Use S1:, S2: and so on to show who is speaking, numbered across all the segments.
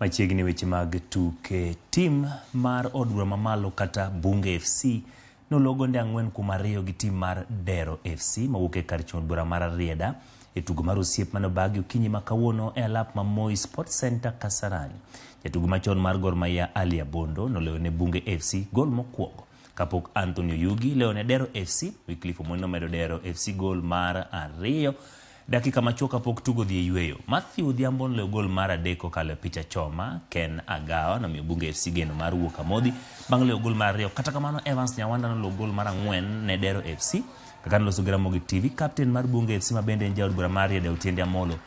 S1: Machiegni weche mag tuke, tim mar Od Bura Mamalo kata Bunge FC nologo nde 4-2 gi tim mar Dero FC mawuok e kar chuny bura mar Rieda e tugo mar osiep manobagi okinyi ma kawuono e alap ma Moi Sports Center Kasarani. Jatugo machon mar Gor Mahia Ali Abondo noloyo ne Bunge FC gol mokwongo, kapok Anthony Oyugi leyo ne Dero FC. Wycliffe Omondi nomedo Dero FC gol mar 2 dakika machuok kapok tugo dhi e yweyo. Matthew Odhiambo noloyo gol mar 3 kokalo e picha choma. Ken Agawa nomiyo Bunge FC geno mar wuok amodhi bang' leyo gol mar 2. Kata kamano Evans Nyawanda noloyo gol mar 4 ne Dero FC. Kaka noloso gi Ramogi TV, kapten mar Bunge FC ma bende en jaod bura mar Rieda Otiende Amolo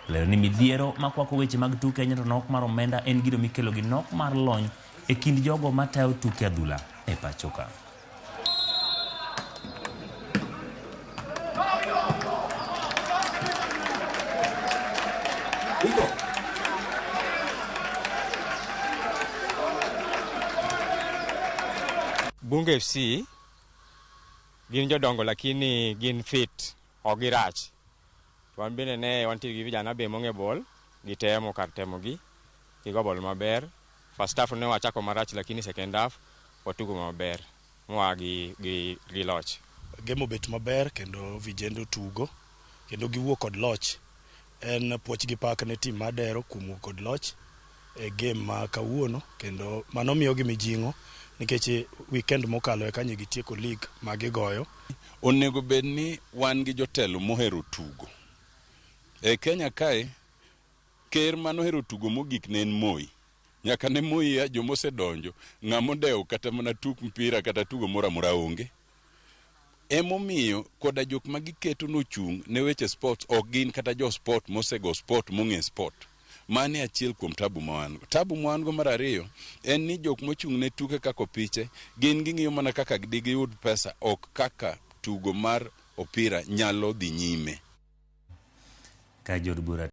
S1: leyo ni midhiero makwako weche mag tuke Kenya to nok mar omenda en gino mikelo gi nok mar lony e kind jogo matayo tuke adhula e pacho ka.
S2: Bunge FC gin jodongo lakini gin fit, ok girach. Wan bende ne wantie gi vijana be mong'e bol, gitemo kar temo gigo bol maber. First half ne wachako marach lakini second half watugo maber moa gi loch.
S3: Game obet maber kendo vijendo tugo kendo giwuok kod loch. En puoch gi pak ne tim mar Dero kuom wuok kod loch e game ma kawuono, kendo mano miyo gi mijing'o nikech weekend mokalo e kanye gitieko league ma gigoyo.
S4: Onego bed ni wan gi jotelo mohero tugo. E Kenya kae, ker manohero tugo mogik ne en Moi. Nyaka ne Moi ya jomosedonjo, ng'amodewo kata mana tuk mpira kata tugo mora mora onge. Emomiyo koda jok magiketo nochung' ne weche sports ok gin kata jo sport mosego sport mong'e sport. Mane achiel kuom tabu mawango. Tabu mawango mar 2 en ni jok mochung' ne tuke kako piche gin ging'iyo mana kaka digiyud pesa, ok kaka tugo mar opira nyalo dhi nyime.
S1: Ka jod bura